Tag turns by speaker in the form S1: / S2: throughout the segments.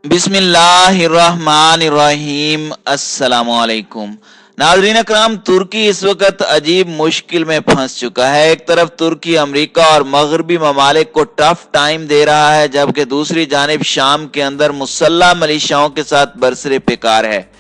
S1: बिस्मिल्लाहिर्रहमानिर्रहीम। अस्सलामुअलैकुम नाज़रीन अकराम, तुर्की इस वक्त अजीब मुश्किल में फंस चुका है। एक तरफ तुर्की अमेरिका और मगरबी ममालिक को टफ टाइम दे रहा है, जबकि दूसरी जानिब शाम के अंदर मुसल्लह मिलिशियाओं के साथ बरसरे पेकार है।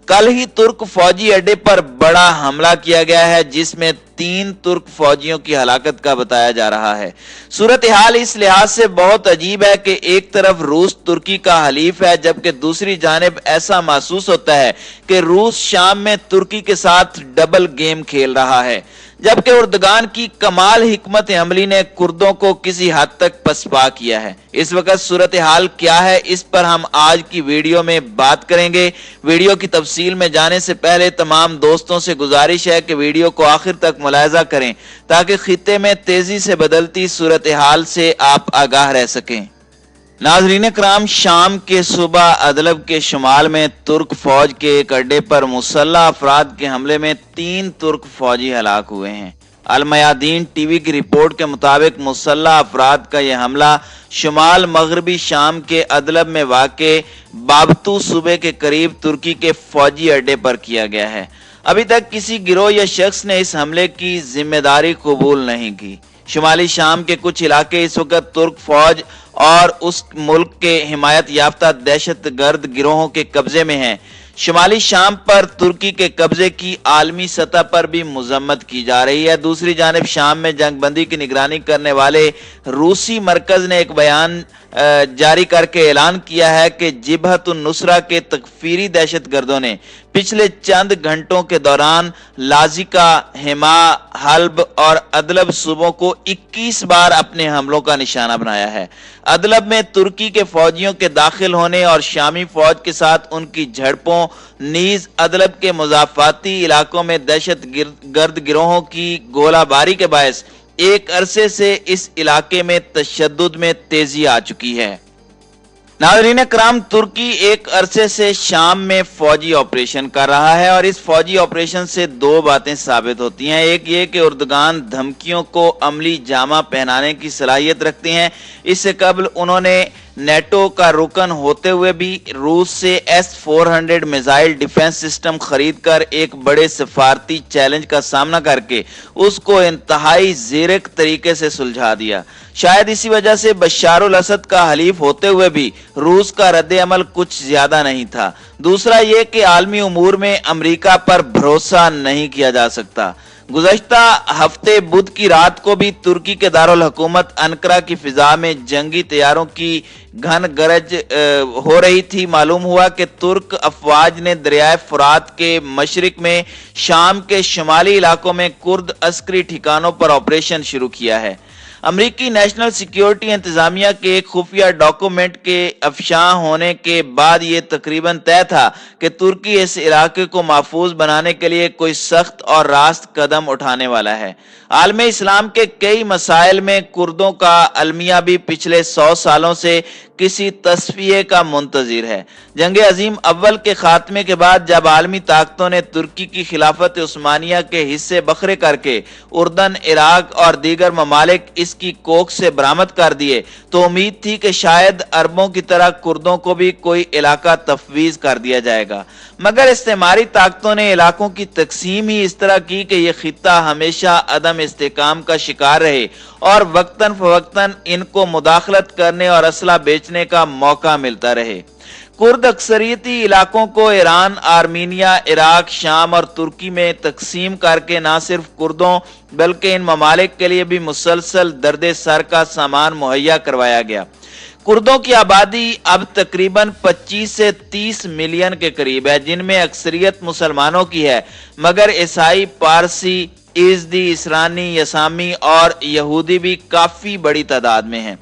S1: कल ही तुर्क फौजी अड्डे पर बड़ा हमला किया गया है, जिसमें 3 तुर्क फौजियों की हलाकत का बताया जा रहा है। सूरत हाल इस लिहाज से बहुत अजीब है कि एक तरफ रूस तुर्की का हलीफ है, जबकि दूसरी जानिब ऐसा महसूस होता है कि रूस शाम में तुर्की के साथ डबल गेम खेल रहा है। जबकि एर्दोगान की कमाल हिकमत अमली ने कुर्दों को किसी हद तक पसपा किया है। इस वक्त सूरत हाल क्या है, इस पर हम आज की वीडियो में बात करेंगे। वीडियो की तफसील में जाने से पहले तमाम दोस्तों से गुजारिश है कि वीडियो को आखिर तक मुलाहिजा करें, ताकि खित्ते में तेजी से बदलती सूरत हाल से आप आगाह रह सकें। नाजरीन कराम, शाम के सुबह अदलब के शुमाल में तुर्क फौज के एक अड्डे पर मुसल्लह अफराद के हमले में 3 तुर्क फौजी हलाक हुए हैं। अल मयादीन टीवी की रिपोर्ट के मुताबिक मुसल्लह अफराद का यह हमला शुमाल मगरबी शाम के अदलब में वाक़े बाबतू सूबे के करीब तुर्की के फौजी अड्डे पर किया गया है। अभी तक किसी गिरोह या शख्स ने इस हमले की जिम्मेदारी कबूल नहीं की। शुमाली शाम के कुछ इलाके इस वक्त तुर्क फौज और उस मुल्क के हिमायत याफ्ता दहशत गर्द गिरोहों के कब्जे में हैं। शुमाली शाम पर तुर्की के कब्जे की आलमी सतह पर भी मजम्मत की जा रही है। दूसरी जानिब शाम में जंगबंदी की निगरानी करने वाले रूसी मरकज ने एक बयान जारी करके ऐलान किया है कि जिबहतुन नुसरा के तकफीरी दहशत गर्दों ने पिछले चंद घंटों के दौरान लाजिका, हिमा, हल्ब और अदलब सूबों को 21 बार अपने हमलों का निशाना बनाया है। अदलब में तुर्की के फौजियों के दाखिल होने और शामी फौज के साथ उनकी झड़पों, नीज अदलब के मुजाफाती इलाकों में दहशत गर्द गिरोहों की गोलाबारी के बायस एक अरसे से इस इलाके में तशद्दुद में तेजी आ चुकी है। नाज़रीन कराम, तुर्की एक अरसे से शाम में फौजी ऑपरेशन कर रहा है और इस फौजी ऑपरेशन से 2 बातें साबित होती हैं। एक ये कि एर्दोगान धमकियों को अमली जामा पहनाने की सलाहियत रखते हैं। इससे कबल उन्होंने नेटो का रुकन होते हुए भी रूस से S-400 मिसाइल डिफेंस सिस्टम खरीद कर एक बड़े सफारती चैलेंज का सामना करके उसको इंतहाई ज़ीरक तरीके से सुलझा दिया। शायद इसी वजह से बशार अल असद का हलीफ होते हुए भी रूस का रद्द अमल कुछ ज्यादा नहीं था। दूसरा ये कि आलमी उमूर में अमेरिका पर भरोसा नहीं किया जा सकता। गुज़श्ता हफ्ते बुध की रात को भी तुर्की के दारुल हुकूमत अनकरा की फिजा में जंगी तैयारों की घन गरज हो रही थी। मालूम हुआ कि तुर्क अफवाज ने दरियाए फुरात के मशरिक में शाम के शुमाली इलाकों में कुर्द अस्करी ठिकानों पर ऑपरेशन शुरू किया है। अमरीकी नेशनल सिक्योरिटी इंतजामिया के एक खुफिया डॉक्यूमेंट के अफशा होने के बाद ये तकरीबन तय था कि तुर्की इस इलाके को महफूज बनाने के लिए कोई सख्त और रास्त कदम उठाने वाला है। आलम इस्लाम के कई मसाइल में कुर्दों का अलमिया भी पिछले 100 सालों से किसी तस्फिये का मुंतजिर है। जंग अजीम अव्वल के खात्मे के बाद जब आलमी ताकतों ने तुर्की की खिलाफत उस्मानिया के हिस्से बखरे करके उर्दन, इराक और दीगर ममालिक इसकी कोख से बरामद कर दिए, तो उम्मीद थी कि शायद अरबों की तरह कुर्दों को भी कोई इलाका तफवीज कर दिया जाएगा। मगर इस्तेमारी ताकतों ने इलाकों की तकसीम ही इस तरह की कि यह खित्ता हमेशा अदम इस्तेकाम का शिकार रहे और वक्तन फवक्तन इनको मुदाखलत करने और असला बेचने का मौका मिलता रहे। कुर्द अक्सरियती इलाकों को ईरान, आर्मीनिया, इराक, शाम और तुर्की में तकसीम करके न सिर्फ कुर्दों बल्कि इन ममालिक के लिए भी मुसलसल दर्द सर का सामान मुहैया करवाया गया। कुर्दों की आबादी अब तकरीबन 25 से 30 मिलियन के करीब है, जिनमें अक्सरियत मुसलमानों की है, मगर ईसाई, पारसी, इजदी, इसरानी, यसामी और यहूदी भी काफी बड़ी तादाद में हैं।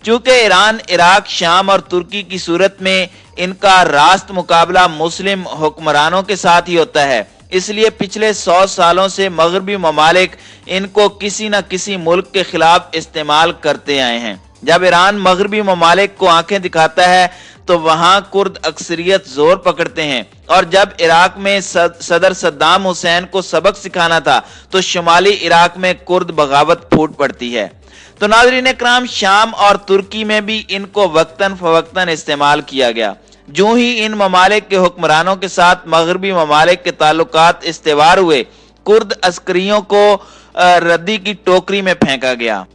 S1: चूंकि ईरान, इराक, शाम और तुर्की की सूरत में इनका रास्त मुकाबला मुस्लिम हुक्मरानों के साथ ही होता है, इसलिए पिछले 100 सालों से मगरबी ममालिक इनको किसी न किसी मुल्क के खिलाफ इस्तेमाल करते आए हैं। जब ईरान मगरबी ममालिक को आंखें दिखाता है तो वहां कुर्द अक्सरियत जोर पकड़ते हैं, और जब इराक में सदर सद्दाम हुसैन को सबक सिखाना था तो शुमाली इराक में कुर्द बगावत फूट पड़ती है। तो नाज़रीन इकराम, शाम और तुर्की में भी इनको वक्तन फवक्तन इस्तेमाल किया गया। जो ही इन ममालिक के हुक्मरानों के साथ मगरबी ममालिक के ताल्लुकात इस्तेवार हुए, कुर्द अस्करियों को रद्दी की टोकरी में फेंका गया।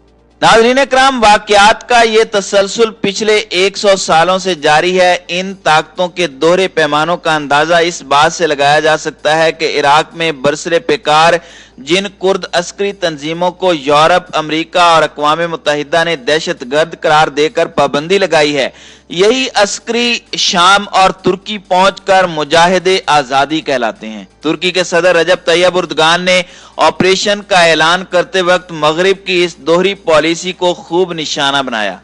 S1: नाज़रीन इकराम, वाक़यात का ये तसलसल पिछले 100 सालों से जारी है। इन ताकतों के दोहरे पैमानों का अंदाजा इस बात से लगाया जा सकता है कि इराक में बरसरे पेकार जिन कुर्द अस्करी तंजीमों को यूरोप, अमेरिका और अक़वाम मुत्तहिदा ने दहशत गर्द करार देकर पाबंदी लगाई है, यही अस्करी शाम और तुर्की पहुंचकर मुजाहिदे आज़ादी कहलाते हैं। तुर्की के सदर रजब तैयब एर्दोगान ने ऑपरेशन का ऐलान करते वक्त मगरिब की इस दोहरी पॉलिसी को खूब निशाना बनाया।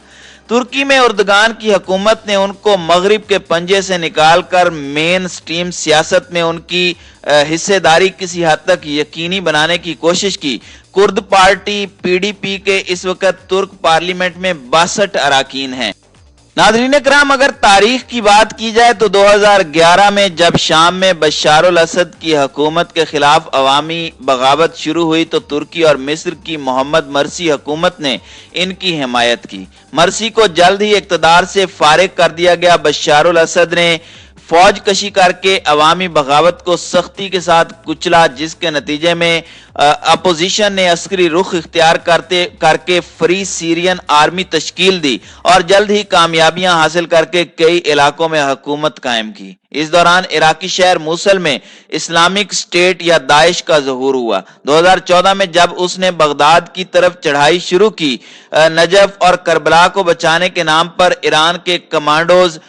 S1: तुर्की में एर्दोगान की हुकूमत ने उनको मगरिब के पंजे से निकालकर मेन स्ट्रीम सियासत में उनकी हिस्सेदारी किसी हद तक यकीनी बनाने की कोशिश की। कुर्द पार्टी PDP के इस वक्त तुर्क पार्लियामेंट में 62 अराकीन हैं। नाज़रीन किराम, अगर तारीख की बात की जाए तो 2011 में जब शाम में बशार अल असद की हुकूमत के खिलाफ अवामी बगावत शुरू हुई तो तुर्की और मिस्र की मोहम्मद मरसी हुकूमत ने इनकी हिमायत की। मरसी को जल्द ही इक़्तिदार से फारिग कर दिया गया। बशार अल असद ने फौज कशी करके अवामी बगावत को सख्ती के साथ कुचला, जिसके नतीजे में अपोजिशन ने अस्करी रुख इख्तियार करके फ्री सीरियन आर्मी तश्कील दी और जल्द ही कामयाबियां हासिल करके कई इलाकों में हुकूमत कायम की। इस दौरान इराकी शहर मूसल में इस्लामिक स्टेट या दाइश का ज़हूर हुआ। 2014 में जब उसने बगदाद की तरफ चढ़ाई शुरू की, नजफ और करबला को बचाने के नाम पर ईरान के कमांडोज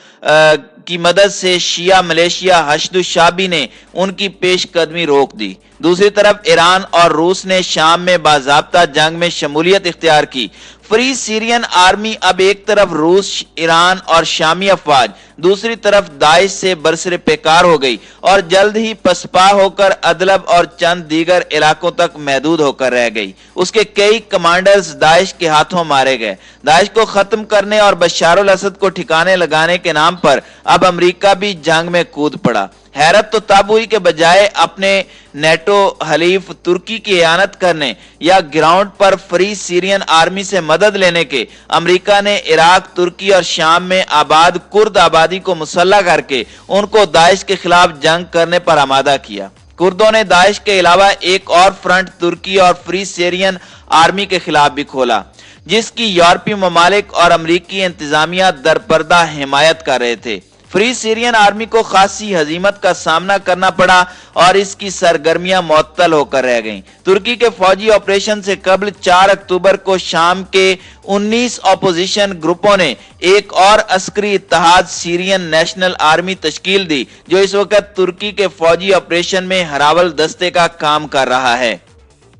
S1: की मदद से शिया मलेशिया हशदुशाबी ने उनकी पेशकदमी रोक दी। दूसरी तरफ ईरान और रूस ने शाम में बाज़ाब्ता जंग में शमूलियत इख्तियार की। फ्री सीरियन आर्मी अब एक तरफ रूस, ईरान और शामी अफवाज, दूसरी तरफ दाइश से बरसरे पेकार हो गई और जल्द ही पसपा होकर अदलब और चंद दीगर इलाकों तक महदूद होकर रह गई। उसके कई कमांडर्स दाइश के हाथों मारे गए। दाइश को खत्म करने और बशार अल असद को ठिकाने लगाने के नाम पर अब अमेरिका भी जंग में कूद पड़ा। हैरत तो तब हुई के बजाय अपने नेटो हलीफ तुर्की की इयानत करने या ग्राउंड पर फ्री सीरियन आर्मी से मदद लेने के, अमेरिका ने इराक, तुर्की और शाम में आबाद कुर्द आबादी को मुसल्ला करके उनको दाइश के खिलाफ जंग करने पर आमादा किया। कुर्दों ने दाइश के अलावा एक और फ्रंट तुर्की और फ्री सीरियन आर्मी के खिलाफ भी खोला, जिसकी यूरोपीय ममालिक और अमरीकी इंतजामिया दरपर्दा हिमायत कर रहे थे। फ्री सीरियन आर्मी को खासी हजीमत का सामना करना पड़ा और इसकी सरगर्मियां मुअत्तल होकर रह गईं। तुर्की के फौजी ऑपरेशन से कबल 4 अक्टूबर को शाम के 19 अपोजिशन ग्रुपों ने एक और अस्करी इत्तेहाद सीरियन नेशनल आर्मी तश्कील दी, जो इस वक्त तुर्की के फौजी ऑपरेशन में हरावल दस्ते का काम कर रहा है।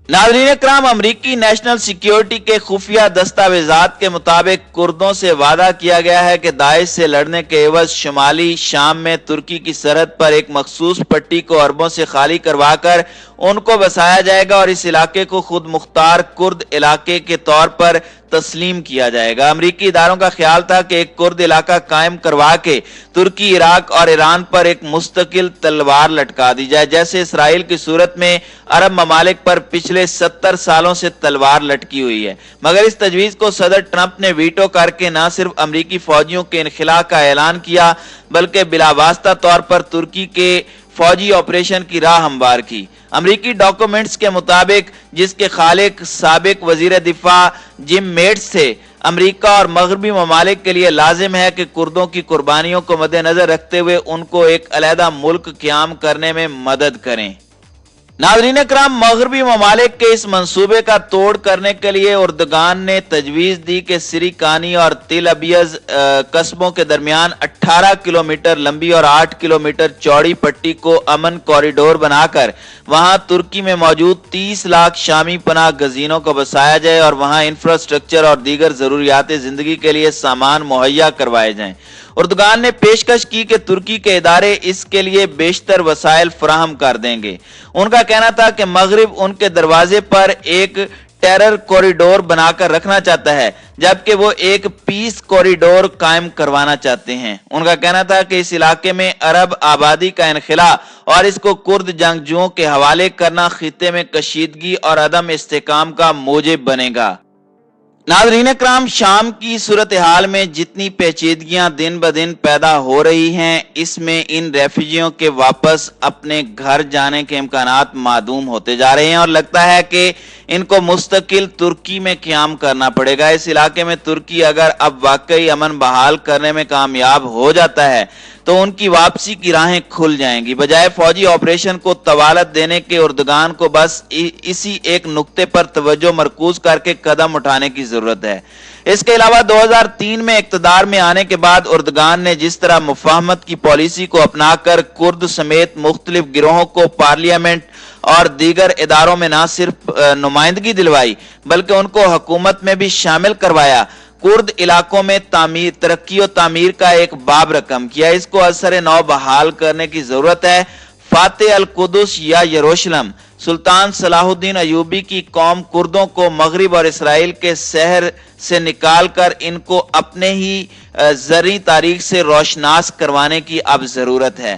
S1: नाज़रीन इकराम, अमरीकी नेशनल सिक्योरिटी के खुफिया दस्तावेजात के मुताबिक कुर्दों से वादा किया गया है कि दाइश से लड़ने के एवज शुमाली शाम में तुर्की की सरहद पर एक मखसूस पट्टी को अरबों से खाली करवाकर उनको बसाया जाएगा और इस इलाके को खुद मुख्तार कुर्द इलाके के तौर पर तस्लीम किया जाएगा। अमरीकी इदारों का ख्याल था कि एक कुर्द इलाका कायम करवा के तुर्की, इराक और ईरान पर एक मुस्तकिल तलवार लटका दी जाए, जैसे इसराइल की सूरत में अरब ममालिक पर पिछले 70 सालों से तलवार लटकी हुई है। मगर इस तजवीज को सदर ट्रंप ने वीटो करके न सिर्फ अमरीकी फौजियों के इनखिला का ऐलान किया, बल्कि बिलावास्ता तौर पर तुर्की के फौजी ऑपरेशन की राह हमवार की। अमरीकी डॉक्यूमेंट्स के मुताबिक, जिसके खालिक साबिक वजीर दिफा जिम मेट्स थे, अमरीका और मगरबी ममालिक के लिए लाजिम है कि कुर्दों की कुर्बानियों को मद्देनजर रखते हुए उनको एक अलहदा मुल्क क़याम करने में मदद करें। नाज़रीन इकराम, मगरबी ममालिक के इस मंसूबे का तोड़ करने के लिए एर्दोगान ने तजवीज़ दी कि सिरिकानी और तिल अबियज कस्बों के दरमियान 18 किलोमीटर लंबी और 8 किलोमीटर चौड़ी पट्टी को अमन कॉरिडोर बनाकर वहां तुर्की में मौजूद 30 लाख शामी पनाह गजीनों को बसाया जाए और वहां इंफ्रास्ट्रक्चर और दीगर जरूरियात जिंदगी के लिए सामान मुहैया करवाए जाएं। एर्दोगान ने पेशकश की कि तुर्की के इदारे इसके लिए बेशतर वसाइल फराहम कर देंगे। उनका कहना था कि मगरिब उनके दरवाजे पर एक टेरर कॉरिडोर बनाकर रखना चाहता है, जबकि वो एक पीस कॉरिडोर कायम करवाना चाहते हैं। उनका कहना था कि इस इलाके में अरब आबादी का इनखिला और इसको कुर्द जंगजुओं के हवाले करना खित्ते में कशीदगी और अदम इस्तेकाम का मूजिब बनेगा। नाज़रीन इकराम, शाम की सूरत हाल में जितनी पेचीदगियां दिन ब दिन पैदा हो रही हैं, इसमें इन रेफ्यूजियों के वापस अपने घर जाने के इम्कानात मादूम होते जा रहे हैं और लगता है कि इनको मुस्तकिल तुर्की में क़याम करना पड़ेगा। इस इलाके में तुर्की अगर अब वाकई अमन बहाल करने में कामयाब हो जाता है तो उनकी वापसी की राहें खुल जाएंगी। बजाय फौजी ऑपरेशन को तवालत देने के एर्दोगान को बस इसी एक नुक्ते पर तवज्जो मरकूज करके कदम उठाने की जरूरत है। इसके अलावा 2003 में इक्तदार में आने के बाद एर्दोगान ने जिस तरह मुफाहमत की पॉलिसी को अपनाकर कुर्द समेत मुख्तलिफ गिरोहों को पार्लियामेंट और दीगर इदारों में न सिर्फ नुमाइंदगी दिलवाई बल्कि उनको हुकूमत में भी शामिल करवाया, कुर्द इलाकों में तरक्की और तामीर का एक बाब रकम किया। इसको असर नौ बहाल करने की जरूरत है। फाते अल कुदस या यरूशलेम, सुल्तान सलाहुद्दीन अयूबी की कौम कुर्दों को मगरिब और इसराइल के शहर से निकालकर इनको अपने ही जरी तारीख से रोशनास करवाने की अब जरूरत है।